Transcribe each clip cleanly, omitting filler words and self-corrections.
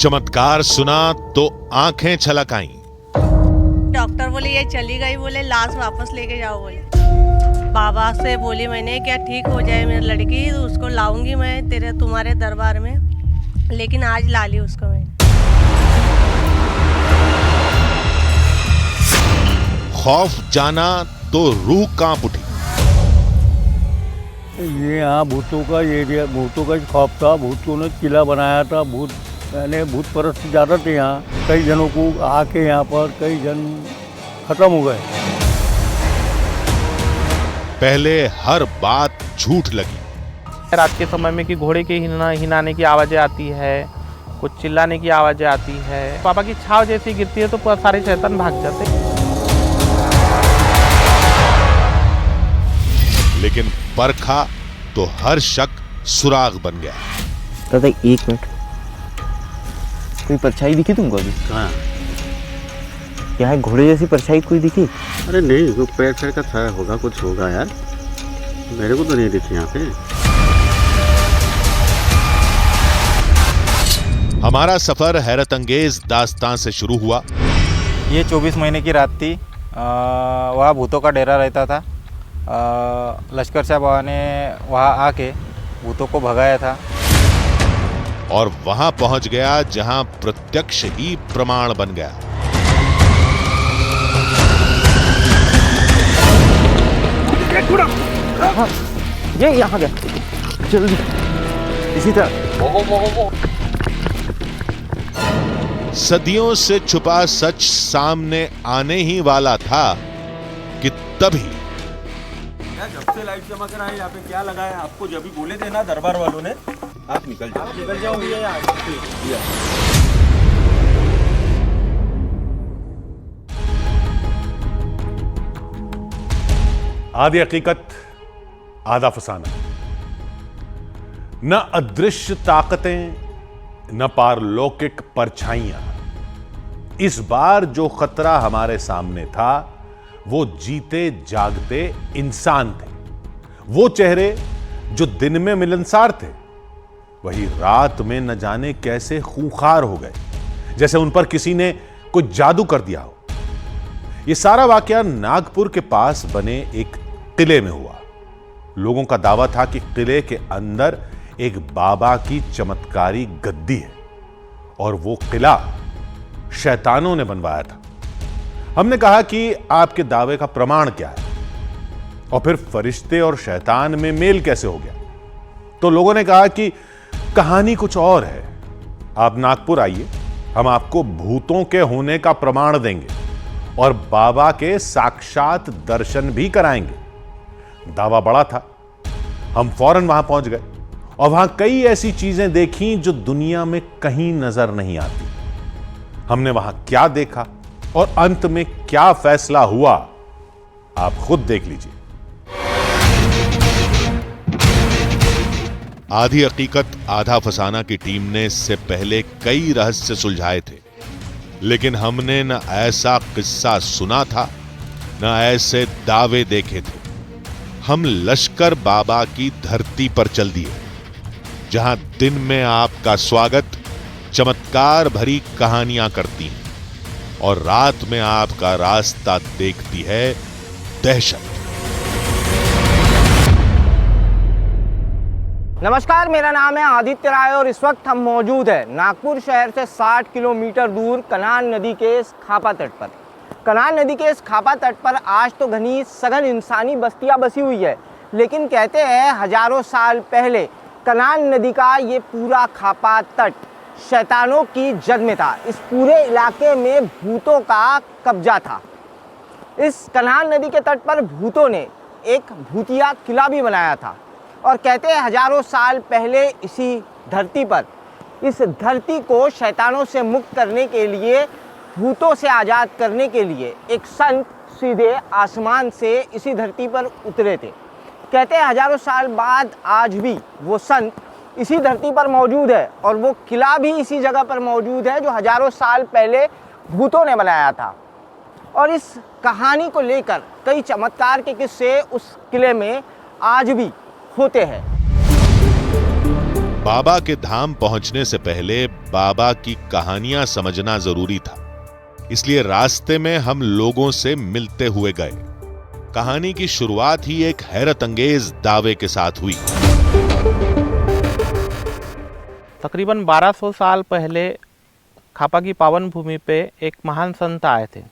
चमत्कार सुना तो आंखें छलक आईं। डॉक्टर बोले ये चली गई, बोले लाश वापस लेके जाओ बोले। बाबा से बोली मैंने क्या ठीक हो जाए मेरी लड़की तो उसको लाऊंगी मैं तुम्हारे दरबार में, लेकिन आज ला ली उसको मैं। खौफ जाना तो रूह कांप उठी। ये यहाँ भूतों का एरिया, भूतों का खौफ था। भूतों ने किला बनाया था। भूत परस्त ज़्यादा थे यहाँ। कई जनों को आके यहाँ पर कई जन खत्म हो गए। पहले हर बात झूठ लगी। रात के समय में कि घोड़े के हिनाने की आवाज़ें आती है, कुछ चिल्लाने की आवाज़ें आती है। पापा की छाव जैसी गिरती है तो सारे शैतान भाग जाते। लेकिन परखा तो हर शक सुराग बन गया। दादा एक मिनट, कोई परछाई दिखी तुमको अभी? कहाँ? यहाँ घोड़े जैसी परछाई कोई दिखी? अरे नहीं, वो पैर का छाया होगा, कुछ होगा यार। मेरे को तो नहीं दिखी यहाँ पे। हमारा सफर हैरत अंगेज दास्तान से शुरू हुआ। ये 24 महीने की रात थी। वहाँ भूतों का डेरा रहता था। लश्कर शाह बाबा ने वहाँ आके भूतों को भगाया था। और वहां पहुंच गया जहां प्रत्यक्ष ही प्रमाण बन गया। हाँ, ये यहाँ गया, जल्दी इसी तरह। सदियों से छुपा सच सामने आने ही वाला था कि तभी जब से लाइट चमक रहा है यहाँ पे क्या लगा है? आपको जब भी बोले थे ना दरबार वालों ने, आप निकल जाओ भैया। आधी हकीकत आधा फसाना। न अदृश्य ताकतें, न पारलौकिक परछाइयां। इस बार जो खतरा हमारे सामने था वो जीते जागते इंसान थे। वो चेहरे जो दिन में मिलनसार थे वही रात में न जाने कैसे खूंखार हो गए, जैसे उन पर किसी ने कुछ जादू कर दिया हो। यह सारा वाकया नागपुर के पास बने एक किले में हुआ। लोगों का दावा था कि किले के अंदर एक बाबा की चमत्कारी गद्दी है और वो किला शैतानों ने बनवाया था। हमने कहा कि आपके दावे का प्रमाण क्या है और फिर फरिश्ते और शैतान में मेल कैसे हो गया। तो लोगों ने कहा कि कहानी कुछ और है, आप नागपुर आइए, हम आपको भूतों के होने का प्रमाण देंगे और बाबा के साक्षात दर्शन भी कराएंगे। दावा बड़ा था। हम फौरन वहां पहुंच गए और वहां कई ऐसी चीजें देखी जो दुनिया में कहीं नजर नहीं आती। हमने वहां क्या देखा और अंत में क्या फैसला हुआ, आप खुद देख लीजिए। आधी हकीकत आधा फसाना की टीम ने इससे पहले कई रहस्य सुलझाए थे, लेकिन हमने न ऐसा किस्सा सुना था न ऐसे दावे देखे थे। हम लश्कर बाबा की धरती पर चल दिए, जहां दिन में आपका स्वागत चमत्कार भरी कहानियां करती हैं और रात में आपका रास्ता देखती है दहशत। नमस्कार, मेरा नाम है आदित्य राय और इस वक्त हम मौजूद हैं नागपुर शहर से 60 किलोमीटर दूर कनान नदी के इस खापा तट पर। कनान नदी के इस खापा तट पर आज तो घनी सघन इंसानी बस्तियां बसी हुई है, लेकिन कहते हैं हजारों साल पहले कनान नदी का ये पूरा खापा तट शैतानों की जद में था। इस पूरे इलाके में भूतों का कब्जा था। इस कनान नदी के तट पर भूतों ने एक भूतिया किला भी बनाया था और कहते हैं हजारों साल पहले इसी धरती पर, इस धरती को शैतानों से मुक्त करने के लिए, भूतों से आज़ाद करने के लिए एक संत सीधे आसमान से इसी धरती पर उतरे थे। कहते हैं हजारों साल बाद आज भी वो संत इसी धरती पर मौजूद है और वो किला भी इसी जगह पर मौजूद है जो हजारों साल पहले भूतों ने बनाया था। और इस कहानी को लेकर कई चमत्कार के किस्से उस किले में आज भी होते हैं। बाबा के धाम पहुंचने से पहले बाबा की कहानियां समझना जरूरी था, इसलिए रास्ते में हम लोगों से मिलते हुए गए। कहानी की शुरुआत ही एक हैरत अंगेज दावे के साथ हुई। तकरीबन 1200 साल पहले खापा की पावन भूमि पे एक महान संत आए थे।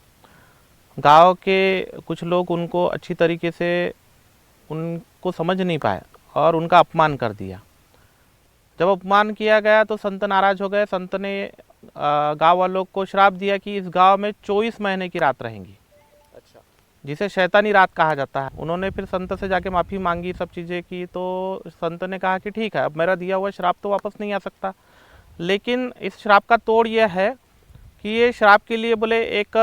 गांव के कुछ लोग उनको अच्छी तरीके से उनको समझ नहीं पाए और उनका अपमान कर दिया। जब अपमान किया गया तो संत नाराज हो गए। संत ने गांव वालों को श्राप दिया कि इस गांव में 24 महीने की रात रहेंगी, जिसे शैतानी रात कहा जाता है। उन्होंने फिर संत से जाके माफ़ी मांगी, सब चीज़ें की, तो संत ने कहा कि ठीक है, अब मेरा दिया हुआ श्राप तो वापस नहीं आ सकता, लेकिन इस श्राप का तोड़ यह है कि ये श्राप के लिए बोले एक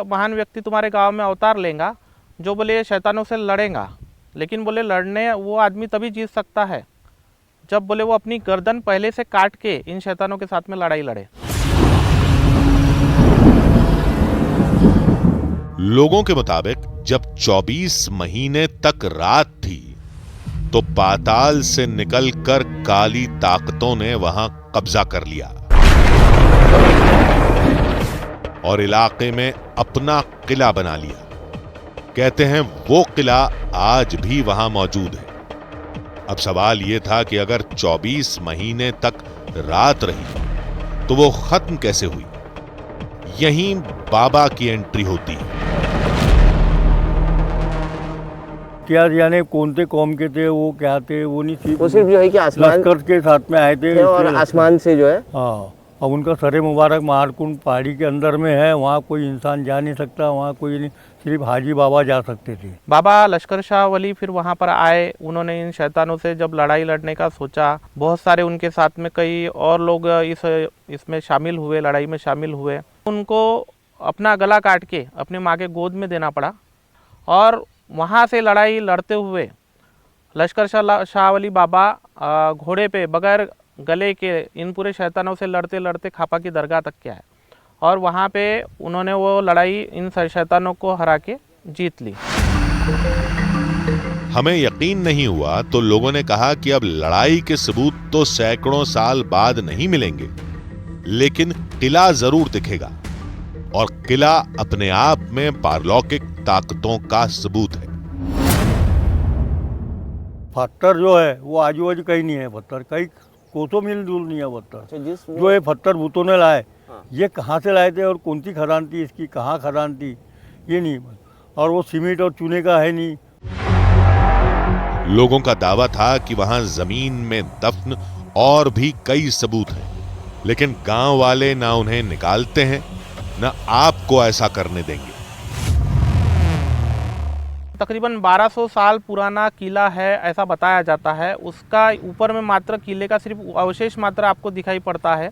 महान व्यक्ति तुम्हारे गांव में अवतार लेगा जो बोले शैतानों से लड़ेगा, लेकिन बोले लड़ने वो आदमी तभी जीत सकता है जब बोले वो अपनी गर्दन पहले से काट के इन शैतानों के साथ में लड़ाई लड़े। लोगों के मुताबिक जब 24 महीने तक रात थी तो पाताल से निकलकर काली ताकतों ने वहां कब्जा कर लिया और इलाके में अपना किला बना लिया। कहते हैं वो किला आज भी वहां मौजूद है। अब सवाल यह था कि अगर 24 महीने तक रात रही तो वो खत्म कैसे हुई? यहीं बाबा की एंट्री होती है। क्या जाने कौन से कौम के थे, वो क्या थे, वो नहीं, वो सिर्फ जो है कि आसमान लश्कर के साथ में आए थे और आसमान से जो है। हाँ, अब उनका सरे मुबारक महारकुंड पहाड़ी के अंदर में है, वहाँ कोई इंसान जा नहीं सकता, वहाँ कोई नहीं, सिर्फ हाजी बाबा जा सकते थे। बाबा लश्कर शाह वली फिर वहाँ पर आए। उन्होंने इन शैतानों से जब लड़ाई लड़ने का सोचा, बहुत सारे उनके साथ में कई और लोग इसमें शामिल हुए, लड़ाई में शामिल हुए। उनको अपना गला काट के अपने माँ के गोद में देना पड़ा और वहाँ से लड़ाई लड़ते हुए लश्कर शाह वली बाबा घोड़े पे बगैर गले के इन पूरे शैतानों से लड़ते लड़ते खापा की दरगाह तक के आए और वहाँ पे उन्होंने वो लड़ाई इन शैतानों को हरा के जीत ली। हमें यकीन नहीं हुआ तो लोगों ने कहा कि अब लड़ाई के सबूत तो सैकड़ों साल बाद नहीं मिलेंगे, लेकिन किला जरूर दिखेगा और किला अपने आप में पारलौकिक ताकतों का सबूत है। पत्थर जो है वो आजू बाजू कहीं नहीं है, पत्थर कहीं कोसों मील दूर नहीं है पत्थर। जो ये पत्थर भूतों ने लाए, ये कहाँ से लाए थे और कौन सी खदान थी, इसकी कहाँ खदान थी ये नहीं, और वो सीमेंट और चूने का है नहीं। लोगों का दावा था कि वहां जमीन में दफन और भी कई सबूत हैं, लेकिन गांव वाले ना उन्हें निकालते हैं ना आपको ऐसा करने देंगे। तकरीबन 1200 साल पुराना किला है ऐसा बताया जाता है। उसका ऊपर में मात्र किले का सिर्फ अवशेष मात्र आपको दिखाई पड़ता है,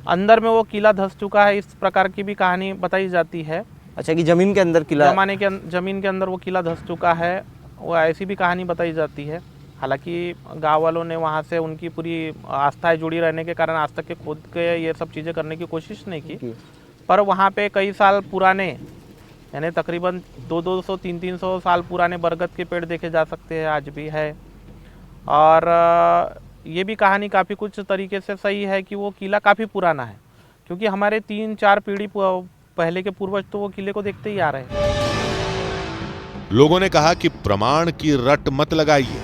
अंदर में वो किला धंस चुका है, इस प्रकार की भी कहानी बताई जाती है। अच्छा, कि जमीन के अंदर किला, जमीन के अंदर वो किला धंस चुका है, वो ऐसी भी कहानी बताई जाती है। हालांकि गांव वालों ने वहाँ से उनकी पूरी आस्थाएं जुड़ी रहने के कारण आज तक के खुद के ये सब चीज़ें करने की कोशिश नहीं की, पर वहाँ पे कई साल पुराने यानी तकरीबन 200-300 साल पुराने बरगद के पेड़ देखे जा सकते हैं, आज भी है। और ये भी कहानी काफ़ी कुछ तरीके से सही है कि वो किला काफ़ी पुराना है, क्योंकि हमारे 3-4 पीढ़ी पहले के पूर्वज तो वो किले को देखते ही आ रहे हैं। लोगों ने कहा कि प्रमाण की रट मत लगाइए,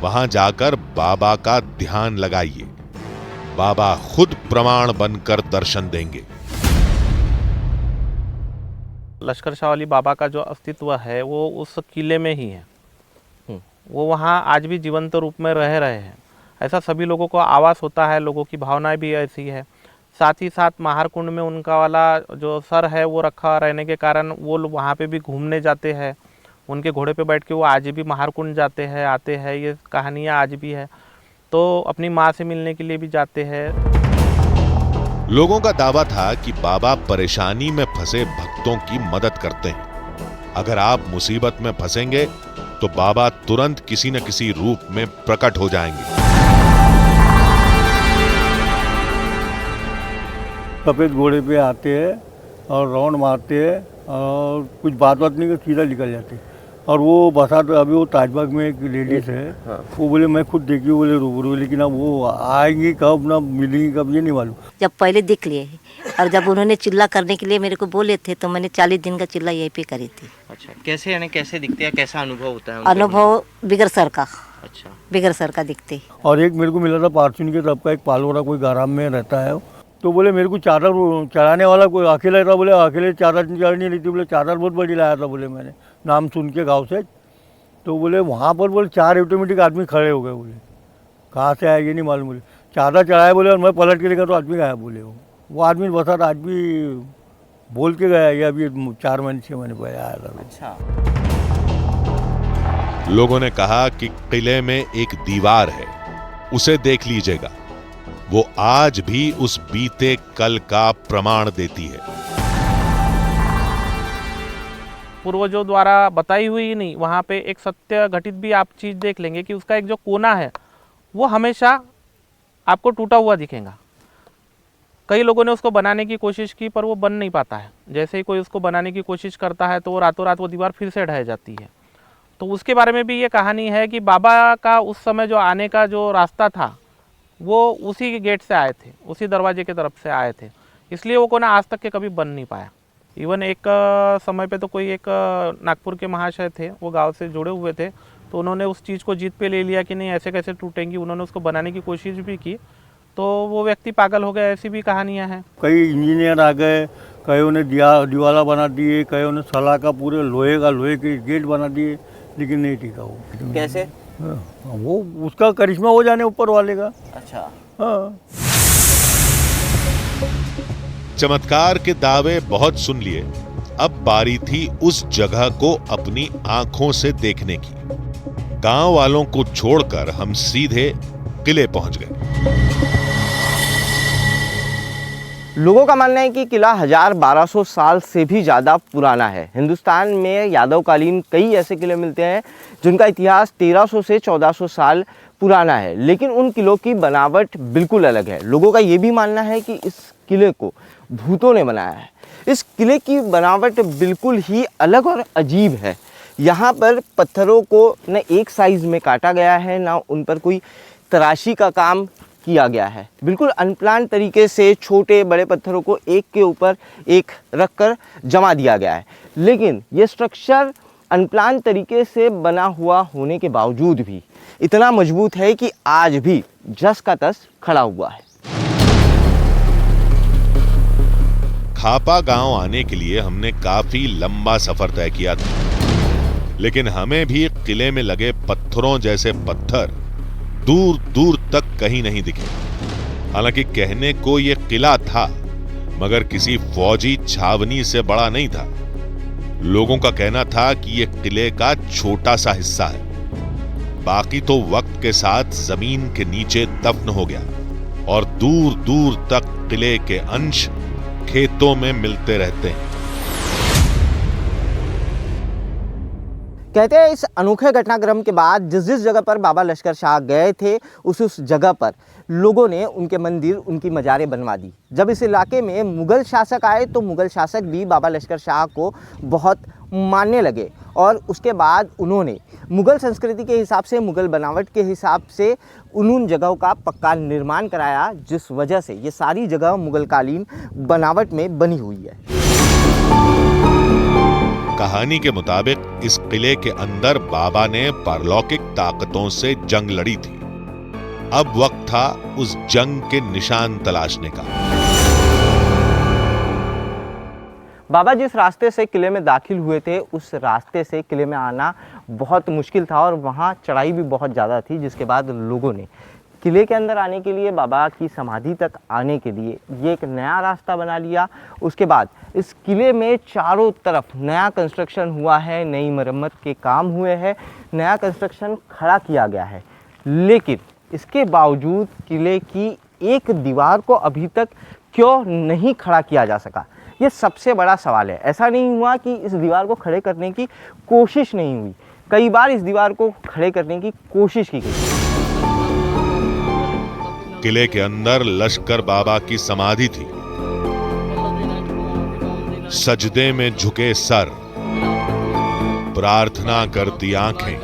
वहां जाकर बाबा का ध्यान लगाइए, बाबा खुद प्रमाण बनकर दर्शन देंगे। लश्कर शाह वली बाबा का जो अस्तित्व है वो उस किले में ही है, वो वहाँ आज भी जीवंत रूप में रह रहे हैं। ऐसा सभी लोगों को आवास होता है, लोगों की भावनाएं भी ऐसी है। साथ ही साथ महारकुंड में उनका वाला जो सर है वो रखा रहने के कारण वो लोग वहाँ पे भी घूमने जाते हैं, उनके घोड़े पे बैठ के वो आज भी महारकुंड जाते हैं, आते हैं। ये कहानियाँ आज भी है, तो अपनी माँ से मिलने के लिए भी जाते हैं। लोगों का दावा था कि बाबा परेशानी में फंसे भक्तों की मदद करते हैं। अगर आप मुसीबत में फंसेंगे तो बाबा तुरंत किसी न किसी रूप में प्रकट हो जाएंगे। सफेद घोड़े पे आते हैं और राउंड मारते हैं और कुछ बात नहीं, सीधा निकल जाते हैं। और वो बसा तो अभी वो ताजबाग में एक लेडीज है, वो बोले मैं खुद देखी, बोले रूबरू, लेकिन अब वो आएंगी कब ना मिलेंगी कब ये नहीं मालूम। जब पहले देख लिए और जब उन्होंने चिल्ला करने के लिए मेरे को बोले थे तो मैंने 40 दिन का चिल्ला यहीं पे करी थी। अच्छा, कैसे यानी कैसे दिखते हैं, कैसा अनुभव होता है? अनुभव बिगर सर का, अच्छा, बिगर सर का दिखते। और एक मेरे को मिला था पार्चुन की तरफ का, एक पालवरा कोई गाराम में रहता है, तो बोले मेरे को चादर चढ़ाने वाला कोई अकेला था, बोले अकेले चादर चढ़ नहीं रही थी, बोले चादर बहुत बड़ी लाया था, बोले मैंने नाम सुन के गाँव से, तो बोले वहाँ पर बोले 4 ऑटोमेटिक आदमी खड़े हो गए, बोले कहाँ से आया ये नहीं मालूम, बोले चादर चढ़ाया, बोले और मैं पलट के देखा तो आदमी गाया, बोले वो आदमी बसा था, आदमी बोल के गया, ये अभी 4 महीने 6 महीने पहले आया था। अच्छा, लोगों ने कहा कि किले में एक दीवार है, उसे देख लीजिएगा, वो आज भी उस बीते कल का प्रमाण देती है। पूर्वजों द्वारा बताई हुई नहीं, वहाँ पे एक सत्य घटित भी आप चीज़ देख लेंगे कि उसका एक जो कोना है वो हमेशा आपको टूटा हुआ दिखेगा। कई लोगों ने उसको बनाने की कोशिश की पर वो बन नहीं पाता है। जैसे ही कोई उसको बनाने की कोशिश करता है तो वो रातों रात वो दीवार फिर से ढह जाती है। तो उसके बारे में भी ये कहानी है कि बाबा का उस समय जो आने का जो रास्ता था वो उसी गेट से आए थे, उसी दरवाजे के तरफ से आए थे, इसलिए वो कोना आज तक के कभी बन नहीं पाया। इवन एक समय पे तो कोई एक नागपुर के महाशय थे, वो गांव से जुड़े हुए थे, तो उन्होंने उस चीज़ को जीत पे ले लिया कि नहीं ऐसे कैसे टूटेंगी। उन्होंने उसको बनाने की कोशिश भी की तो वो व्यक्ति पागल हो गया। ऐसी भी कहानियां हैं। कई इंजीनियर आ गए, कईयों ने दीवाला बना दिए, कईयों ने सलाह का पूरे लोहे के गेट बना दिए, लेकिन नहीं टिका वो। कैसे? वो उसका करिश्मा हो जाने ऊपर वाले का। अच्छा, हाँ। चमत्कार के दावे बहुत सुन लिए, अब बारी थी उस जगह को अपनी आंखों से देखने की। गांव वालों को छोड़कर हम सीधे किले पहुंच गए। लोगों का मानना है कि किला 1200 साल से भी ज़्यादा पुराना है। हिंदुस्तान में यादवकालीन कई ऐसे किले मिलते हैं जिनका इतिहास 1300 से 1400 साल पुराना है, लेकिन उन किलों की बनावट बिल्कुल अलग है। लोगों का ये भी मानना है कि इस किले को भूतों ने बनाया है। इस किले की बनावट बिल्कुल ही अलग और अजीब है। यहाँ पर पत्थरों को न एक साइज़ में काटा गया है, ना उन पर कोई तराशी का काम किया गया है। बिल्कुल अनप्लान तरीके से छोटे बड़े पत्थरों को एक के ऊपर एक रखकर जमा दिया गया है, लेकिन ये स्ट्रक्चर अनप्लान तरीके से बना हुआ होने के बावजूद भी इतना मजबूत है कि आज भी जस का तस खड़ा हुआ है। खापा गांव आने के लिए हमने काफी लंबा सफर तय किया था, लेकिन हमें भी किले में लगे पत्थरों जैसे पत्थर दूर दूर तक कहीं नहीं दिखे। हालांकि कहने को यह किला था, मगर किसी फौजी छावनी से बड़ा नहीं था। लोगों का कहना था कि यह किले का छोटा सा हिस्सा है, बाकी तो वक्त के साथ जमीन के नीचे दफन हो गया और दूर दूर तक किले के अंश खेतों में मिलते रहते हैं। कहते हैं इस अनोखे घटनाक्रम के बाद जिस जगह पर बाबा लश्कर शाह गए थे उस जगह पर लोगों ने उनके मंदिर, उनकी मज़ारें बनवा दी। जब इस इलाके में मुग़ल शासक आए तो मुग़ल शासक भी बाबा लश्कर शाह को बहुत मानने लगे और उसके बाद उन्होंने मुग़ल संस्कृति के हिसाब से, मुग़ल बनावट के हिसाब से उन जगहों का पक्का निर्माण कराया, जिस वजह से ये सारी जगह मुग़लकालीन बनावट में बनी हुई है। कहानी के मुताबिक इस किले के अंदर बाबा ने पारलौकिक ताकतों से जंग लड़ी थी। अब वक्त था उस जंग के निशान तलाशने का। बाबा जिस रास्ते से किले में दाखिल हुए थे उस रास्ते से किले में आना बहुत मुश्किल था और वहाँ चढ़ाई भी बहुत ज़्यादा थी, जिसके बाद लोगों ने किले के अंदर आने के लिए, बाबा की समाधि तक आने के लिए ये एक नया रास्ता बना लिया। उसके बाद इस किले में चारों तरफ नया कंस्ट्रक्शन हुआ है, नई मरम्मत के काम हुए हैं, नया कंस्ट्रक्शन खड़ा किया गया है, लेकिन इसके बावजूद किले की एक दीवार को अभी तक क्यों नहीं खड़ा किया जा सका, ये सबसे बड़ा सवाल है। ऐसा नहीं हुआ कि इस दीवार को खड़े करने की कोशिश नहीं हुई, कई बार इस दीवार को खड़े करने की कोशिश की गई। किले के अंदर लश्कर बाबा की समाधि थी। सजदे में झुके सर, प्रार्थना करती आंखें,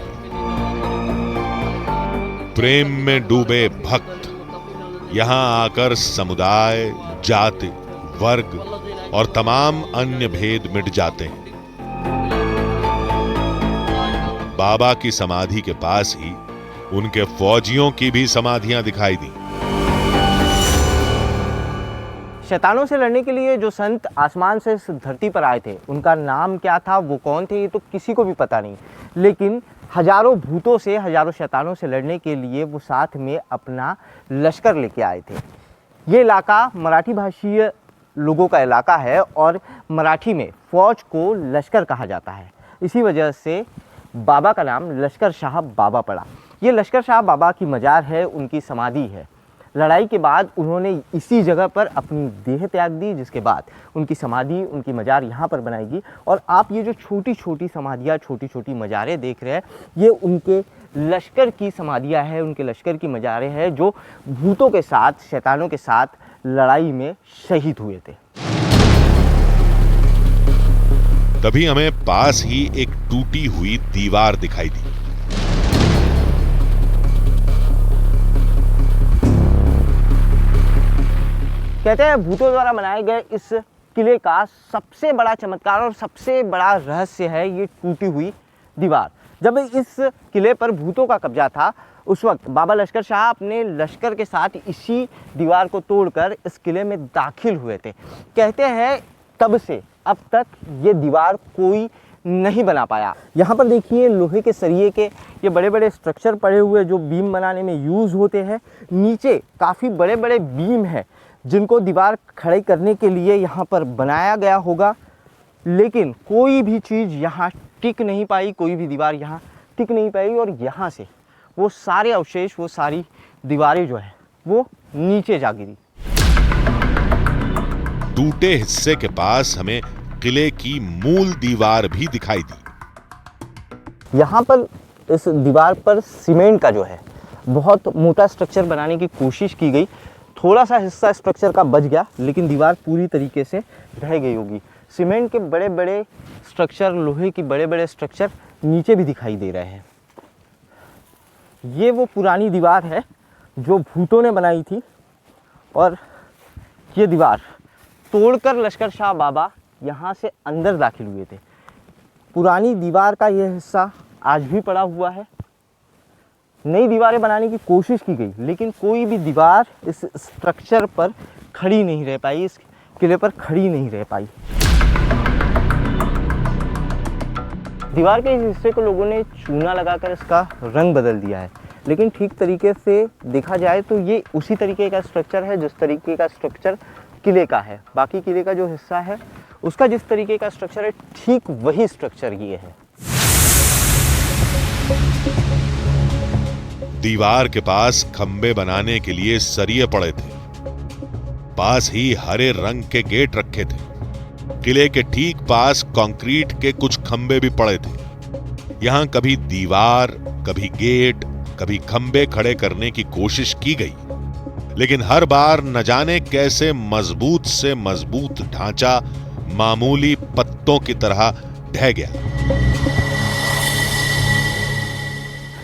प्रेम में डूबे भक्त यहां आकर समुदाय, जाति, वर्ग और तमाम अन्य भेद मिट जाते हैं। बाबा की समाधि के पास ही उनके फौजियों की भी समाधियां दिखाई दी। शैतानों से लड़ने के लिए जो संत आसमान से इस धरती पर आए थे, उनका नाम क्या था, वो कौन थे, ये तो किसी को भी पता नहीं। लेकिन हजारों भूतों से, हजारों शैतानों से लड़ने के लिए वो साथ में अपना लश्कर लेके आए थे। ये इलाका मराठी भाषीय लोगों का इलाका है और मराठी में फौज को लश्कर कहा जाता है। इसी वजह से बाबा का नाम लश्कर शाह बाबा पड़ा। ये लश्कर शाह बाबा की मजार है, उनकी समाधि है। लड़ाई के बाद उन्होंने इसी जगह पर अपनी देह त्याग दी, जिसके बाद उनकी समाधि, उनकी मजार यहाँ पर बनाएगी। और आप ये जो छोटी छोटी समाधियाँ, छोटी छोटी मजारें देख रहे हैं, ये उनके लश्कर की समाधियाँ हैं, उनके लश्कर की मजारें हैं जो भूतों के साथ, शैतानों के साथ लड़ाई में शहीद हुए थे। तभी हमें पास ही एक टूटी हुई दीवार दिखाई दी। कहते हैं भूतों द्वारा बनाए गए इस किले का सबसे बड़ा चमत्कार और सबसे बड़ा रहस्य है ये टूटी हुई दीवार। जब इस किले पर भूतों का कब्जा था, उस वक्त बाबा लश्कर शाह अपने लश्कर के साथ इसी दीवार को तोड़कर इस किले में दाखिल हुए थे। कहते हैं तब से अब तक ये दीवार कोई नहीं बना पाया। यहाँ पर देखिए लोहे के सरिये के ये बड़े बड़े स्ट्रक्चर पड़े हुए जो बीम बनाने में यूज़ होते हैं। नीचे काफ़ी बड़े बड़े बीम हैं जिनको दीवार खड़े करने के लिए यहाँ पर बनाया गया होगा, लेकिन कोई भी चीज़ यहाँ टिक नहीं पाई, कोई भी दीवार यहाँ टिक नहीं पाई और यहाँ से वो सारे अवशेष, वो सारी दीवारें जो है वो नीचे जा गिरी। टूटे हिस्से के पास हमें किले की मूल दीवार भी दिखाई दी। यहाँ पर इस दीवार पर सीमेंट का जो है बहुत मोटा स्ट्रक्चर बनाने की कोशिश की गई। थोड़ा सा हिस्सा स्ट्रक्चर का बच गया, लेकिन दीवार पूरी तरीके से ढह गई होगी। सीमेंट के बड़े बड़े स्ट्रक्चर, लोहे की बड़े बड़े स्ट्रक्चर नीचे भी दिखाई दे रहे हैं। ये वो पुरानी दीवार है जो भूतों ने बनाई थी और ये दीवार तोड़कर लश्कर शाह बाबा यहाँ से अंदर दाखिल हुए थे। पुरानी दीवार का ये हिस्सा आज भी पड़ा हुआ है। नई दीवारें बनाने की कोशिश की गई, लेकिन कोई भी दीवार इस स्ट्रक्चर पर खड़ी नहीं रह पाई, इस किले पर खड़ी नहीं रह पाई। दीवार के इस हिस्से को लोगों ने चूना लगाकर इसका रंग बदल दिया है, लेकिन ठीक तरीके से देखा जाए तो ये उसी तरीके का स्ट्रक्चर है जिस तरीके का स्ट्रक्चर किले का है। बाकी किले का जो हिस्सा है उसका जिस तरीके का स्ट्रक्चर है, ठीक वही स्ट्रक्चर ये है। दीवार के पास खंबे बनाने के लिए सरिये पड़े थे। पास ही हरे रंग के गेट रखे थे। किले के ठीक पास कंक्रीट के कुछ खंबे भी पड़े थे। यहां कभी दीवार, कभी गेट, कभी खंबे खड़े करने की कोशिश की गई, लेकिन हर बार न जाने कैसे मजबूत से मजबूत ढांचा मामूली पत्तों की तरह ढह गया।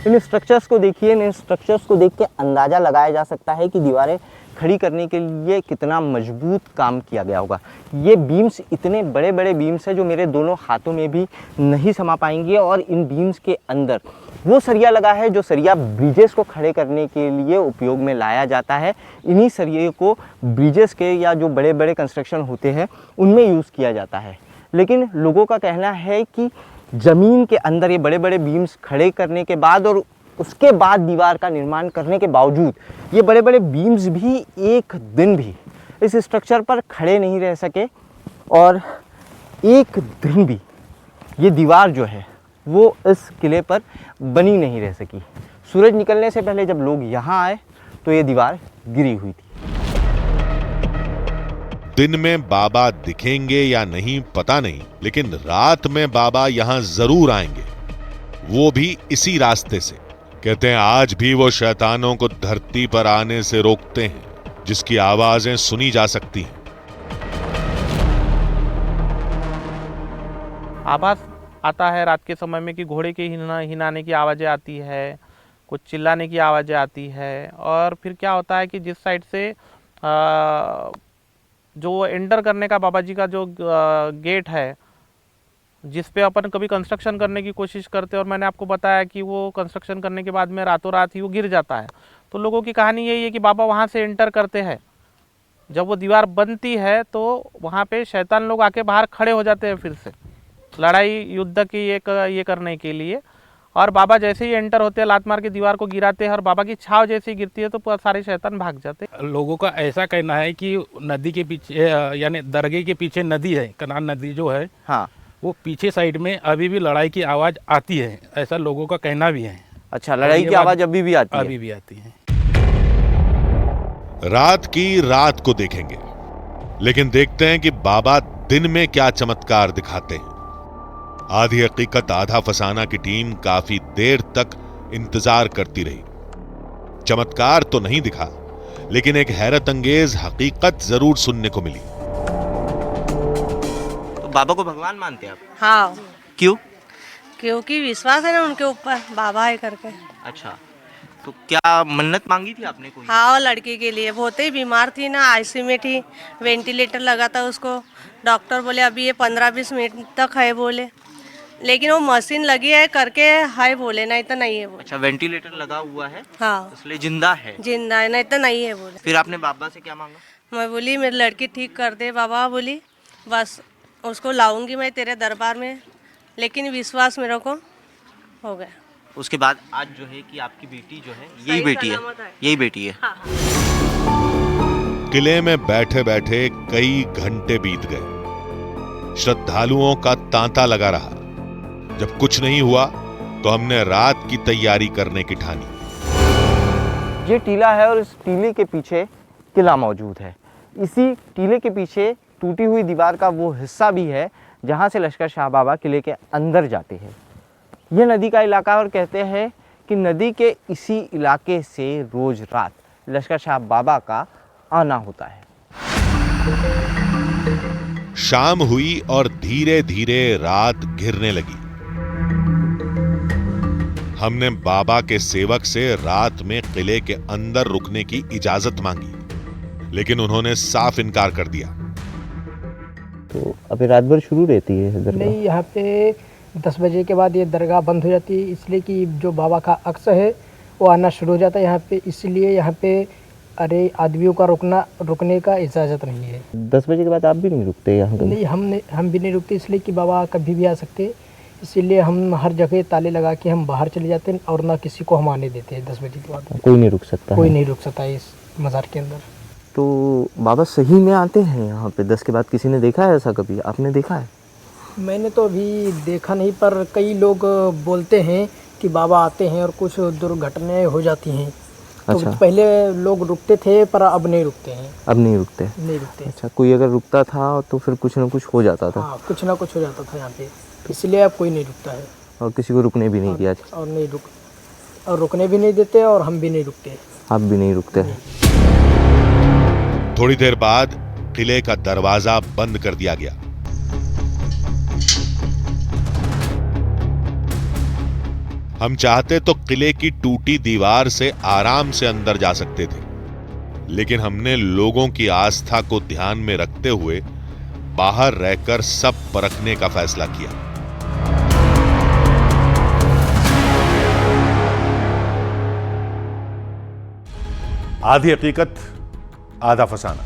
इन स्ट्रक्चर्स को देखिए, इन स्ट्रक्चर्स को देख के अंदाज़ा लगाया जा सकता है कि दीवारें खड़ी करने के लिए कितना मजबूत काम किया गया होगा। ये बीम्स इतने बड़े बड़े बीम्स हैं जो मेरे दोनों हाथों में भी नहीं समा पाएंगे और इन बीम्स के अंदर वो सरिया लगा है जो सरिया ब्रिजेस को खड़े करने के लिए उपयोग में लाया जाता है। इन्हीं सरिये को ब्रिजेस के या जो बड़े बड़े कंस्ट्रक्शन होते हैं उनमें यूज़ किया जाता है। लेकिन लोगों का कहना है कि ज़मीन के अंदर ये बड़े बड़े बीम्स खड़े करने के बाद और उसके बाद दीवार का निर्माण करने के बावजूद ये बड़े बड़े बीम्स भी एक दिन भी इस स्ट्रक्चर पर खड़े नहीं रह सके और एक दिन भी ये दीवार जो है वो इस किले पर बनी नहीं रह सकी। सूरज निकलने से पहले जब लोग यहाँ आए तो ये दीवार गिरी हुई थी। दिन में बाबा दिखेंगे या नहीं पता नहीं, लेकिन रात में बाबा यहां जरूर आएंगे, वो भी इसी रास्ते से। कहते हैं आज भी वो शैतानों को धरती पर आने से रोकते हैं, जिसकी आवाजें सुनी जा सकती हैं। बाबा आता है रात के समय में कि घोड़े के हिनाने की आवाज़ें आती है, कुछ चिल्लाने की आवाज़ें आती है। और फिर क्या होता है कि जिस साइड से जो एंटर करने का बाबा जी का जो गेट है, जिस पे अपन कभी कंस्ट्रक्शन करने की कोशिश करते हैं, और मैंने आपको बताया कि वो कंस्ट्रक्शन करने के बाद में रातों रात ही वो गिर जाता है। तो लोगों की कहानी यही है कि बाबा वहाँ से एंटर करते हैं, जब वो दीवार बनती है तो वहाँ पे शैतान लोग आके बाहर खड़े हो जाते हैं फिर से लड़ाई युद्ध की ये करने के लिए। और बाबा जैसे ही एंटर होते हैं लात मार के दीवार को गिराते हैं, और बाबा की छाव जैसे ही गिरती है तो सारे शैतान भाग जाते हैं। लोगों का ऐसा कहना है कि नदी के पीछे यानी दरगाह के पीछे नदी है, कनान नदी जो है, हाँ, वो पीछे साइड में अभी भी लड़ाई की आवाज़ आती है, ऐसा लोगों का कहना भी है। अच्छा, लड़ाई की आवाज़ अभी भी आती है? अभी भी आती है। रात की रात को देखेंगे, लेकिन देखते हैं कि बाबा दिन में क्या चमत्कार दिखाते हैं। आधी हकीकत आधा फसाना की टीम काफी देर तक इंतजार करती रही। चमत्कार तो नहीं दिखा, लेकिन एक हैरत अंगेज हकीकत जरूर सुनने को मिली। तो बाबा को भगवान मानते हैं आप? हाँ। क्यों? क्योंकि विश्वास है ना उनके ऊपर, बाबा है करके। अच्छा, तो क्या मन्नत मांगी थी आपने कोई? हाँ, लड़की के लिए बहुत ही बीमार थी ना, आईसीयू में थी, वेंटिलेटर लगा था उसको। डॉक्टर बोले अभी ये 15-20 मिनट तक है बोले, लेकिन वो मशीन लगी है करके है बोले, नहीं तो नहीं है बोले। अच्छा, वेंटिलेटर लगा हुआ है? हाँ, इसलिए जिंदा है? जिंदा है, नहीं तो नहीं है बोले। फिर आपने बाबा से क्या मांगा? मैं बोली मेरी लड़की ठीक कर दे बाबा, बोली बस उसको लाऊंगी मैं तेरे दरबार में, लेकिन विश्वास मेरे को हो गया। उसके बाद आज जो है कि आपकी बेटी जो है, यही बेटी है, यही बेटी है। हाँ। किले में बैठे बैठे कई घंटे बीत गए। श्रद्धालुओं का तांता लगा रहा। जब कुछ नहीं हुआ तो हमने रात की तैयारी करने की ठानी। ये टीला है और इस टीले के पीछे किला मौजूद है। इसी टीले के पीछे टूटी हुई दीवार का वो हिस्सा भी है जहाँ से लश्कर शाह बाबा किले के अंदर जाते हैं। यह नदी का इलाका, और कहते हैं कि नदी के इसी इलाके से रोज रात लश्कर शाह बाबा का आना होता है। शाम हुई और धीरे धीरे रात घिरने लगी। हमने बाबा के सेवक से रात में किले के अंदर रुकने की इजाजत मांगी, लेकिन उन्होंने साफ इनकार कर दिया। तो अभी रात भर शुरू रहती है दरगाह? नहीं, यहाँ पे 10 बजे के बाद ये दरगाह बंद हो जाती है, इसलिए कि जो बाबा का अक्स है वो आना शुरू हो जाता है यहाँ पे, इसलिए यहाँ पे अरे आदमियों का रुकने का इजाज़त नहीं है। 10 बजे के बाद आप भी नहीं रुकते यहाँ? नहीं, हम भी नहीं रुकते, इसलिए कि बाबा कभी भी आ सकते हैं, इसीलिए हम हर जगह ताले लगा के हम बाहर चले जाते हैं और ना किसी को हम आने देते हैं 10 बजे के बाद। कोई नहीं रुक सकता? कोई नहीं रुक सकता है इस मज़ार के अंदर। तो बाबा सही में आते हैं यहाँ पे 10 के बाद? किसी ने देखा है ऐसा? कभी आपने देखा है? मैंने तो अभी देखा नहीं, पर कई लोग बोलते हैं कि बाबा आते हैं और कुछ दुर्घटनाएं हो जाती हैं। अच्छा। तो पहले लोग रुकते थे पर अब नहीं रुकते हैं। अब नहीं रुकते? नहीं रुकते। अच्छा, कोई अगर रुकता था तो फिर कुछ ना कुछ हो जाता था? हाँ, कुछ ना कुछ हो जाता था यहाँ पे, इसलिए अब कोई नहीं रुकता है। और किसी को रुकने भी नहीं दिया? और रुकने भी नहीं देते, और हम भी नहीं रुकते। आप भी नहीं रुकते हैं? थोड़ी देर बाद किले का दरवाजा बंद कर दिया गया। हम चाहते तो किले की टूटी दीवार से आराम से अंदर जा सकते थे, लेकिन हमने लोगों की आस्था को ध्यान में रखते हुए बाहर रहकर सब परखने का फैसला किया। आधी हकीकत आधा फसाना।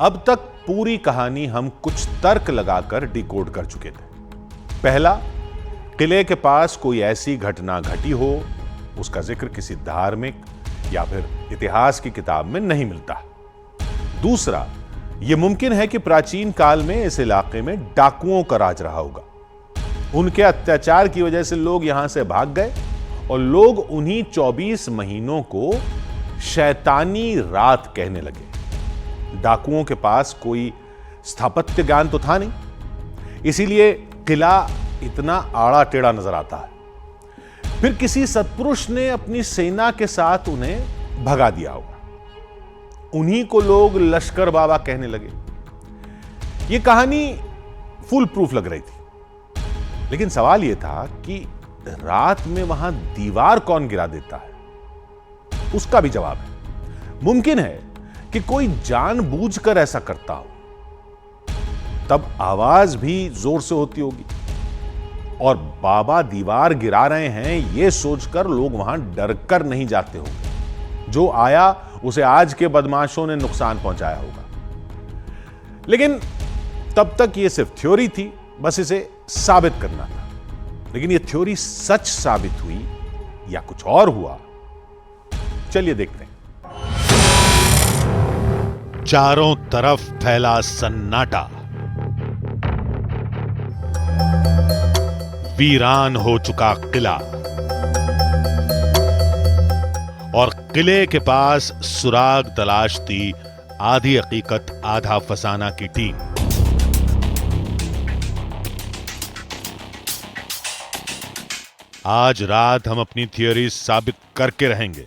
अब तक पूरी कहानी हम कुछ तर्क लगाकर डिकोड कर चुके थे। पहला, किले के पास कोई ऐसी घटना घटी हो उसका जिक्र किसी धार्मिक या फिर इतिहास की किताब में नहीं मिलता। दूसरा, यह मुमकिन है कि प्राचीन काल में इस इलाके में डाकुओं का राज रहा होगा। उनके अत्याचार की वजह से लोग यहां से भाग गए और लोग उन्हीं 24 महीनों को शैतानी रात कहने लगे। डाकुओं के पास कोई स्थापत्य ज्ञान तो था नहीं, इसीलिए किला इतना आड़ा टेढ़ा नजर आता है। फिर किसी सत्पुरुष ने अपनी सेना के साथ उन्हें भगा दिया होगा। उन्हीं को लोग लश्कर बाबा कहने लगे। यह कहानी फुल प्रूफ लग रही थी। लेकिन सवाल यह था कि रात में वहां दीवार कौन गिरा देता है, उसका भी जवाब है। मुमकिन है कि कोई जानबूझकर ऐसा करता हो, तब आवाज भी जोर से होती होगी और बाबा दीवार गिरा रहे हैं यह सोचकर लोग वहां डरकर नहीं जाते होंगे। जो आया उसे आज के बदमाशों ने नुकसान पहुंचाया होगा। लेकिन तब तक यह सिर्फ थ्योरी थी, बस इसे साबित करना था। लेकिन यह थ्योरी सच साबित हुई या कुछ और हुआ, चलिए देखते हैं। चारों तरफ फैला सन्नाटा, वीरान हो चुका किला और किले के पास सुराग तलाशती आधी हकीकत आधा फसाना की टीम। आज रात हम अपनी थियोरी साबित करके रहेंगे।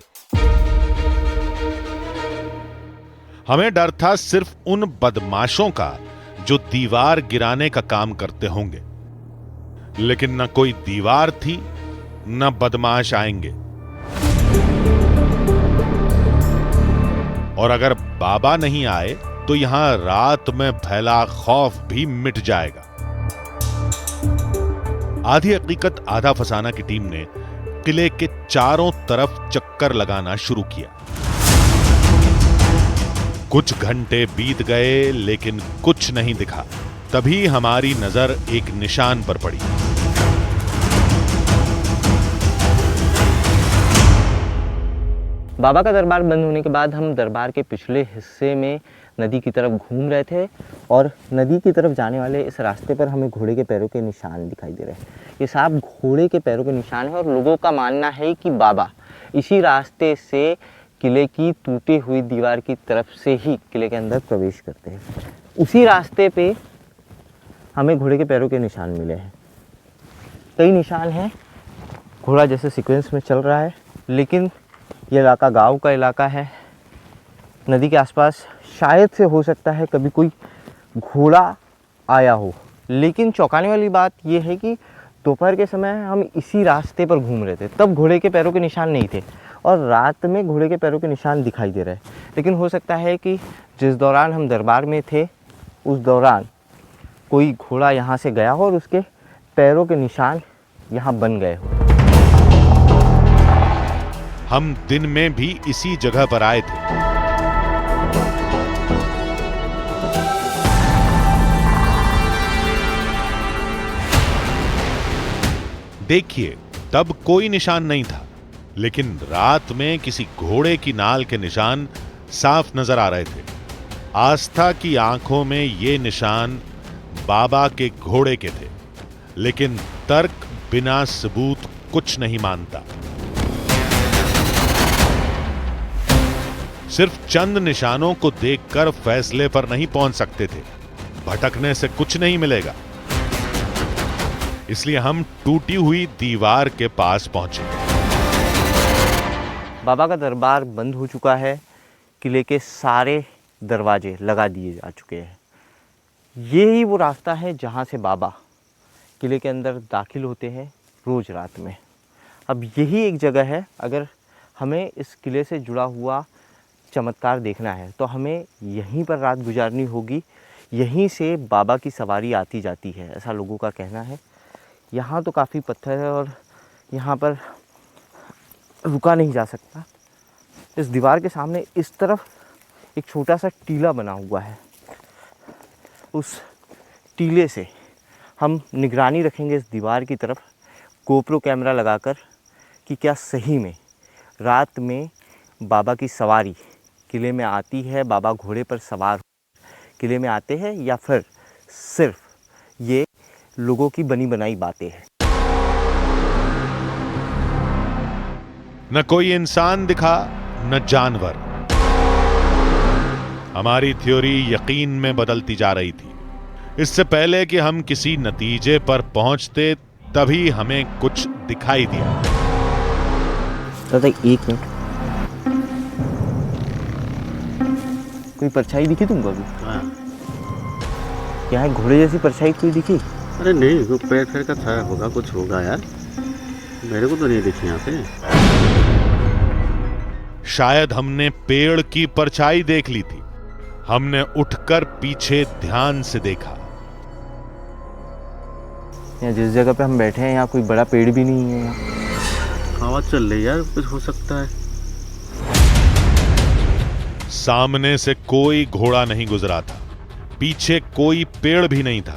हमें डर था सिर्फ उन बदमाशों का जो दीवार गिराने का काम करते होंगे, लेकिन न कोई दीवार थी न बदमाश आएंगे। और अगर बाबा नहीं आए तो यहां रात में फैला खौफ भी मिट जाएगा। आधी हकीकत आधा फसाना की टीम ने किले के चारों तरफ चक्कर लगाना शुरू किया। कुछ घंटे बीत गए लेकिन कुछ नहीं दिखा। तभी हमारी नजर एक निशान पर पड़ी। बाबा का दरबार बंद होने के बाद हम दरबार के पिछले हिस्से में नदी की तरफ घूम रहे थे और नदी की तरफ जाने वाले इस रास्ते पर हमें घोड़े के पैरों के निशान दिखाई दे रहे हैं। ये साफ घोड़े के पैरों के निशान है और लोगों का मानना है कि बाबा इसी रास्ते से किले की टूटी हुई दीवार की तरफ से ही किले के अंदर प्रवेश करते हैं। उसी रास्ते पे हमें घोड़े के पैरों के निशान मिले हैं। कई निशान हैं, घोड़ा जैसे सीक्वेंस में चल रहा है, लेकिन ये इलाका गांव का इलाका है। नदी के आसपास शायद से हो सकता है कभी कोई घोड़ा आया हो। लेकिन चौंकाने वाली बात यह है कि दोपहर के समय हम इसी रास्ते पर घूम रहे थे, तब घोड़े के पैरों के निशान नहीं थे और रात में घोड़े के पैरों के निशान दिखाई दे रहे हैं। लेकिन हो सकता है कि जिस दौरान हम दरबार में थे उस दौरान कोई घोड़ा यहाँ से गया हो और उसके पैरों के निशान यहाँ बन गए हो। हम दिन में भी इसी जगह पर आए थे। देखिए, तब कोई निशान नहीं था, लेकिन रात में किसी घोड़े की नाल के निशान साफ नजर आ रहे थे। आस्था की आंखों में ये निशान बाबा के घोड़े के थे, लेकिन तर्क बिना सबूत कुछ नहीं मानता। सिर्फ चंद निशानों को देखकर फैसले पर नहीं पहुंच सकते थे। भटकने से कुछ नहीं मिलेगा, इसलिए हम टूटी हुई दीवार के पास पहुंचे। बाबा का दरबार बंद हो चुका है, किले के सारे दरवाजे लगा दिए जा चुके हैं। ये ही वो रास्ता है जहाँ से बाबा किले के अंदर दाखिल होते हैं रोज़ रात में। अब यही एक जगह है, अगर हमें इस किले से जुड़ा हुआ चमत्कार देखना है तो हमें यहीं पर रात गुजारनी होगी। यहीं से बाबा की सवारी आती जाती है, ऐसा लोगों का कहना है। यहाँ तो काफ़ी पत्थर है और यहाँ पर रुका नहीं जा सकता। इस दीवार के सामने इस तरफ एक छोटा सा टीला बना हुआ है। उस टीले से हम निगरानी रखेंगे इस दीवार की तरफ गोप्रो कैमरा लगाकर कि क्या सही में रात में बाबा की सवारी किले में आती है, बाबा घोड़े पर सवार किले में आते हैं, या फिर सिर्फ ये लोगों की बनी बनाई बातें हैं। न कोई इंसान दिखा न जानवर। हमारी थ्योरी यकीन में बदलती जा रही थी। इससे पहले कि हम किसी नतीजे पर पहुंचते तभी हमें कुछ दिखाई दिया। दादा एक मिनट, कोई परछाई दिखी तुमको अभी? क्या है, घोड़े जैसी परछाई कोई दिखी? अरे नहीं, वो पैर फिर का छाया होगा, कुछ होगा यार, मेरे को तो नहीं दिखी यहाँ पे। शायद हमने पेड़ की परछाई देख ली थी। हमने उठकर पीछे ध्यान से देखा। यहाँ जिस जगह पे हम बैठे हैं यहाँ कोई बड़ा पेड़ भी नहीं है। हवा चल रही है यार, कुछ हो सकता है। सामने से कोई घोड़ा नहीं गुजरा था, पीछे कोई पेड़ भी नहीं था।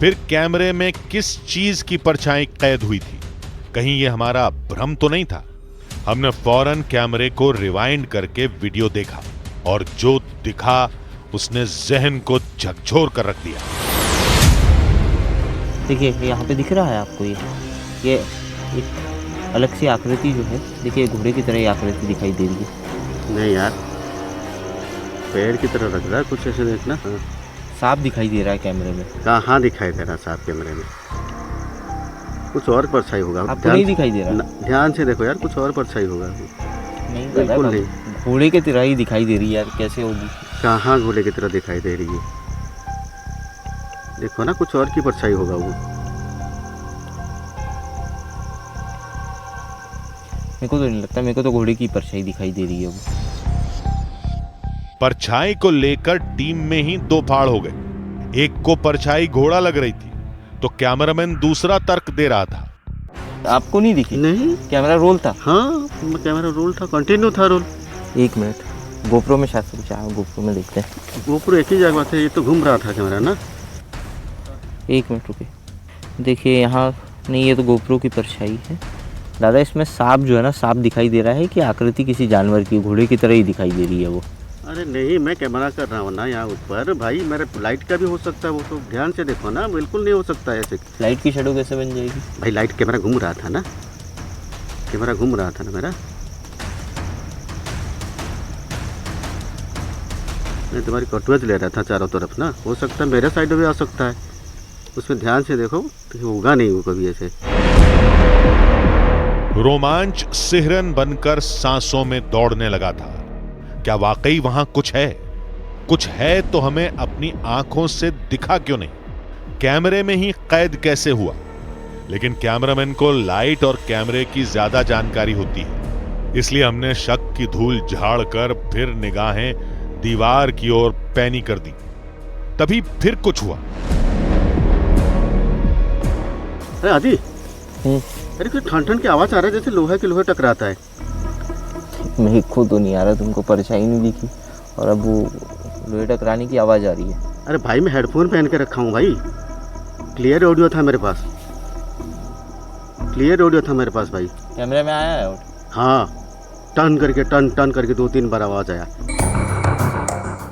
फिर कैमरे में किस चीज की परछाई कैद हुई थी? कहीं यह हमारा भ्रम तो नहीं था? हमने फौरन कैमरे को रिवाइंड करके वीडियो देखा और जो दिखा उसने जहन को झकझोर कर रख दिया। देखिए यहाँ पे दिख रहा है आपको, ये एक अलग सी आकृति जो है, देखिए घोड़े की तरह ये आकृति दिखाई दे रही है। नहीं यार, पेड़ की तरह लग रहा है कुछ, ऐसे देखना। सांप दिखाई दे रहा है कैमरे में। कहाँ दिखाई दे रहा सांप कैमरे में? कुछ और परछाई होगा। आपको नहीं दिखाई दे रहा? ध्यान से देखो यार, कुछ और परछाई होगा। नहीं, बिल्कुल नहीं। घोड़े की तरह ही दिखाई दे रही है यार, कैसे होगी? कहाँ घोड़े की तरह दिखाई दे रही है? देखो ना, कुछ और की परछाई होगा वो। मेरे को तो नहीं लगता, मेरे को तो घोड़े की परछाई दिखाई दे रही है वो। परछाई को लेकर टीम में ही दो फाड़ हो गए। एक को परछाई घोड़ा लग रही थी तो कैमरामैन दूसरा तर्क दे रहा था। आपको नहीं दिखी? नहीं, कैमरा रोल था। हाँ, कैमरा रोल था, कंटिन्यू था रोल। एक मिनट, गोप्रो में शायद कुछ आया, गोप्रो में देखते हैं। गोप्रो एक ही जगह था, ये तो घूम रहा था कैमरा ना। एक मिनट रुके, देखिए यहाँ नहीं, ये तो गोप्रो की परछाई है दादा। इसमें सांप जो है ना, सांप दिखाई दे रहा है कि आकृति किसी जानवर की, घोड़े की तरह ही दिखाई दे रही है वो। अरे नहीं, मैं कैमरा कर रहा हूँ ना यहाँ ऊपर भाई, मेरे लाइट का भी हो सकता है वो, तो ध्यान से देखो ना, बिल्कुल नहीं हो सकता है ऐसे। लाइट की शेडो कैसे बन जाएगी भाई? लाइट कैमरा घूम रहा था ना, कैमरा घूम रहा था ना मेरा। मैं तुम्हारी कटुएज ले रहा था चारों तरफ ना, हो सकता है मेरे साइड भी आ सकता है। उसमें ध्यान से देखो तो होगा नहीं वो कभी ऐसे। रोमांच सिहरन बनकर सांसों में दौड़ने लगा था। क्या वाकई वहां कुछ है? कुछ है तो हमें अपनी आंखों से दिखा क्यों नहीं? कैमरे में ही कैद कैसे हुआ? लेकिन कैमरामैन को लाइट और कैमरे की ज्यादा जानकारी होती है, इसलिए हमने शक की धूल झाड़कर फिर निगाहें दीवार की ओर पैनी कर दी। तभी फिर कुछ हुआ। अरे आदि, अरे कुछ ठन ठन की आवाज आ रहा है, जैसे लोहे के लोहे टकराता है। मेरे को तो नहीं आ रहा, तुमको परछाई नहीं दिखी और अब वो लोहे टकराने की आवाज़ आ रही है। अरे भाई, मैं हेडफोन पहन के रखा हूँ भाई, क्लियर ऑडियो था मेरे पास, क्लियर ऑडियो था मेरे पास भाई। कैमरे में आया है? हाँ, टन करके 2-3 बार आवाज आया।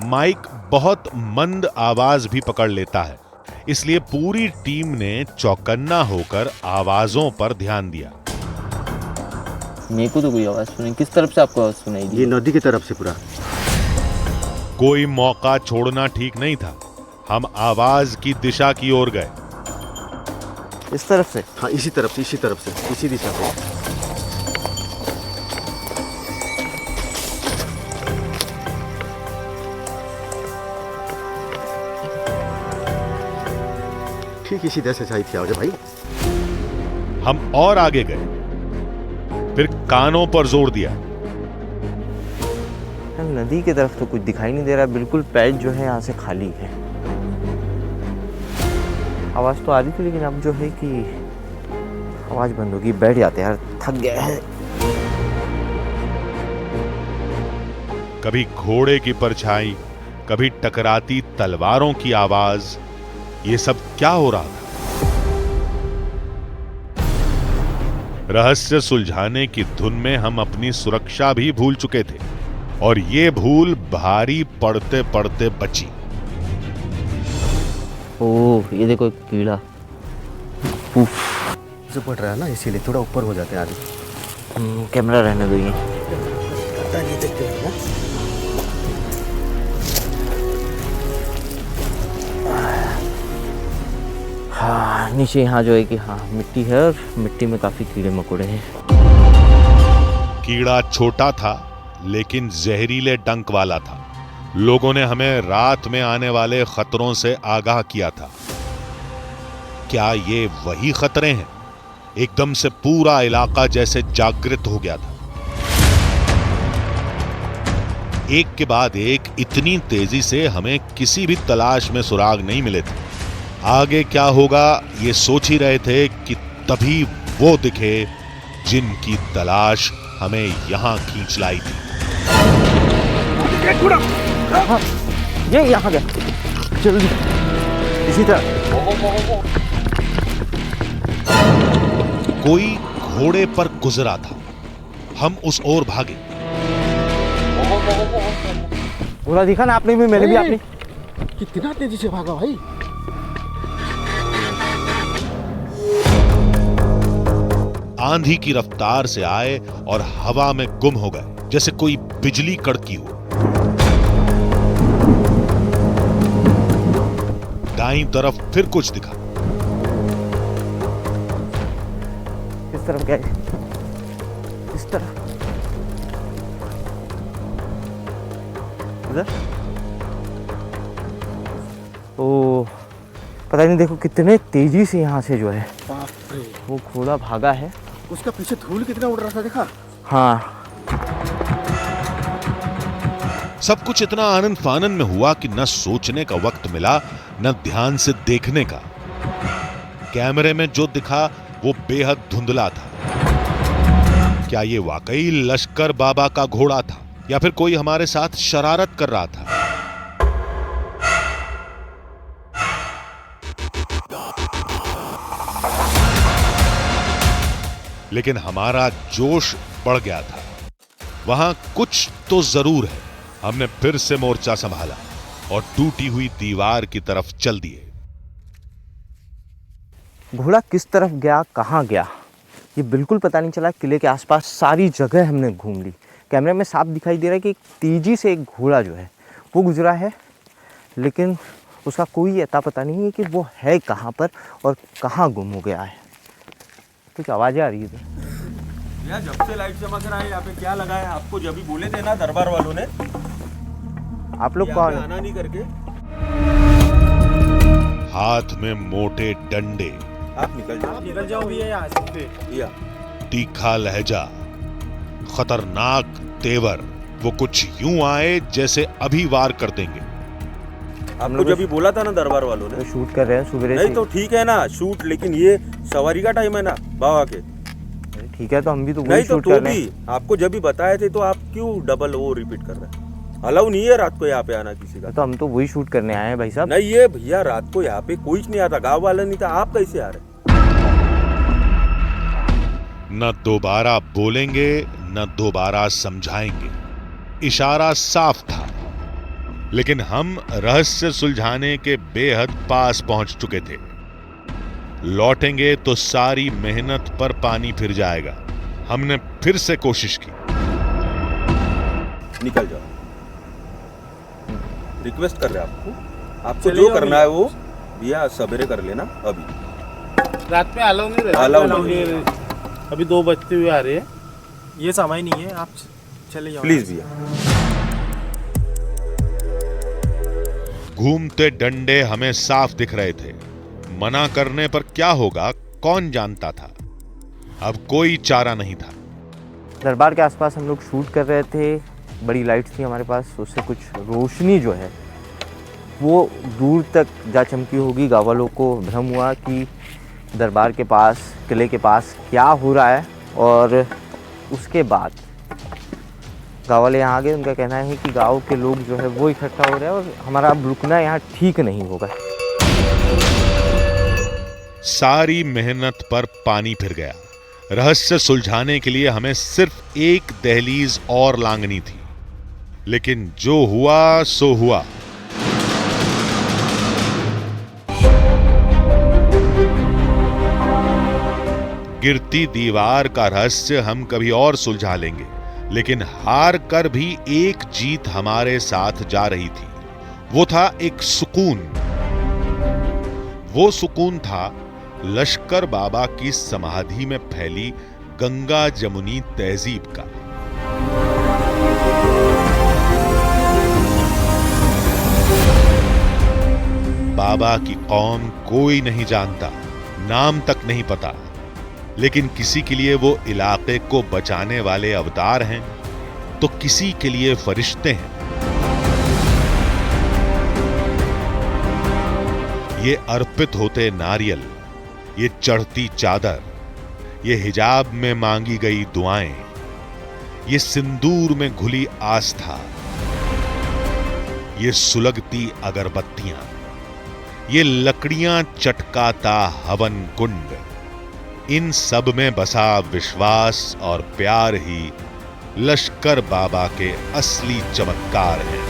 माइक बहुत मंद आवाज भी पकड़ लेता है, इसलिए पूरी टीम ने चौकन्ना होकर आवाजों पर ध्यान दिया। मेरे को तो कोई आवाज सुनी। किस तरफ से आपको आवाज सुनाई दी? ये नदी की तरफ से पूरा। कोई मौका छोड़ना ठीक नहीं था। हम आवाज की दिशा की ओर गए। इस तरफ से? हाँ, इसी तरफ से, इसी तरफ से, इसी दिशा से। ठीक इसी तरह से चाहिए थी आवाज भाई। हम और आगे गए, फिर कानों पर जोर दिया। नदी की तरफ तो कुछ दिखाई नहीं दे रहा, बिल्कुल पैच जो है यहाँ से खाली है। आवाज तो आ रही थी, लेकिन अब जो है कि आवाज बंद होगी। बैठ जाते यार, थक गए हैं। कभी घोड़े की परछाई, कभी टकराती तलवारों की आवाज, ये सब क्या हो रहा था? रहस्य सुलझाने की धुन में हम अपनी सुरक्षा भी भूल चुके थे और ये भूल भारी पड़ते पड़ते बची। ओह, ये देखो कीड़ा। जो पड़ रहा है ना, इसीलिए थोड़ा ऊपर हो जाते हैं आगे। कैमरा रहने दो ये। हाँ, नीचे यहाँ जो है कि हाँ मिट्टी है और मिट्टी में काफी कीड़े मकोड़े हैं। कीड़ा छोटा था लेकिन जहरीले डंक वाला था। लोगों ने हमें रात में आने वाले खतरों से आगाह किया था। क्या ये वही खतरे हैं? एकदम से पूरा इलाका जैसे जागृत हो गया था। एक के बाद एक इतनी तेजी से हमें किसी भी तलाश में सुराग नहीं मिले थे। आगे क्या होगा ये सोच ही रहे थे कि तभी वो दिखे जिनकी तलाश हमें यहां खींच लाई थी। ये यहाँ गया, जल्दी इसी तरह। कोई घोड़े पर गुजरा था, हम उस ओर भागे। घोड़ा दिखा ना आपने भी, मैंने भी। आपने कितना तेजी से भागा भाई। आंधी की रफ्तार से आए और हवा में गुम हो गए जैसे कोई बिजली कड़की हो। दाईं तरफ फिर कुछ दिखा। इस तरफ गए, इस तरफ, इधर। ओ पता नहीं, देखो कितने तेजी से यहाँ से जो है वो घोड़ा भागा है। उसका पीछे धूल कितना उड़ रहा था, देखा? हाँ, सब कुछ इतना आनंद फानन में हुआ कि न सोचने का वक्त मिला न ध्यान से देखने का। कैमरे में जो दिखा वो बेहद धुंधला था। क्या ये वाकई लश्कर बाबा का घोड़ा था या फिर कोई हमारे साथ शरारत कर रहा था? लेकिन हमारा जोश बढ़ गया था। वहां कुछ तो जरूर है। हमने फिर से मोर्चा संभाला और टूटी हुई दीवार की तरफ चल दिए। घोड़ा किस तरफ गया, कहाँ गया, ये बिल्कुल पता नहीं चला। किले के आसपास सारी जगह हमने घूम ली। कैमरे में साफ दिखाई दे रहा है कि तेजी से एक घोड़ा जो है वो गुजरा है, लेकिन उसका कोई अता पता नहीं है कि वो है कहाँ पर और कहाँ गुम हो गया है। कुछ आवाज़ें आ रही है यार। जब से लाइट चमक रहा है यहाँ पे, क्या लगा है आपको? जब भी बोले थे ना दरबार वालों ने, आप लोग कौन आना नहीं करके। हाथ में मोटे डंडे, आप निकल जाओ भैया यहाँ से। भैया तीखा लहजा, खतरनाक तेवर, वो कुछ यूं आए जैसे अभी वार कर देंगे। आपको जब भी बोला था ना दरबार वालों ने, तो शूट कर रहे हैं सुबह नहीं तो ठीक है ना शूट, लेकिन ये सवारी का टाइम है ना बाबा के। ठीक है तो हम भी तो नहीं तो भी आपको जब भी बताए थे तो आप क्यों डबल वो रिपीट कर रहे हैं? अलाउ नहीं है रात को यहाँ पे आना किसी का। तो हम तो वही शूट करने आए हैं भाई साहब। नहीं ये भैया रात को यहाँ पे कोई नहीं आता, गाँव वाला नहीं था, आप कैसे आ रहे? न दोबारा बोलेंगे न दोबारा समझाएंगे। इशारा साफ था, लेकिन हम रहस्य सुलझाने के बेहद पास पहुंच चुके थे। लौटेंगे तो सारी मेहनत पर पानी फिर जाएगा। हमने फिर से कोशिश की। निकल जाओ, रिक्वेस्ट कर रहे आपको जो करना है वो भैया सवेरे कर लेना। अभी रात में अलाउ नहीं रहता। अलाउ नहीं है। अभी 2 बजते हुए आ रहे हैं, ये समय नहीं है, आप चले जाओ प्लीज भैया। घूमते डंडे हमें साफ दिख रहे थे। मना करने पर क्या होगा कौन जानता था। अब कोई चारा नहीं था। दरबार के आसपास हम लोग शूट कर रहे थे, बड़ी लाइट्स थी हमारे पास, उससे कुछ रोशनी जो है वो दूर तक जा चमकी होगी। गाँव वालों को भ्रम हुआ कि दरबार के पास, किले के पास क्या हो रहा है, और उसके बाद गाँव वाले यहाँ आ गए। उनका कहना है कि गाँव के लोग जो है वो इकट्ठा हो रहे हैं और हमारा अब रुकना यहाँ ठीक नहीं होगा। सारी मेहनत पर पानी फिर गया। रहस्य सुलझाने के लिए हमें सिर्फ एक दहलीज और लांघनी थी, लेकिन जो हुआ सो हुआ। गिरती दीवार का रहस्य हम कभी और सुलझा लेंगे, लेकिन हार कर भी एक जीत हमारे साथ जा रही थी। वो था एक सुकून। वो सुकून था लश्कर बाबा की समाधि में फैली गंगा जमुनी तहजीब का। बाबा की कौम कोई नहीं जानता, नाम तक नहीं पता, लेकिन किसी के लिए वो इलाके को बचाने वाले अवतार हैं, तो किसी के लिए फरिश्ते हैं। ये अर्पित होते नारियल, ये चढ़ती चादर, ये हिजाब में मांगी गई दुआएं, ये सिंदूर में घुली आस्था, ये सुलगती अगरबत्तियां, ये लकड़ियां चटकाता हवन कुंड, इन सब में बसा विश्वास और प्यार ही लश्कर बाबा के असली चमत्कार हैं।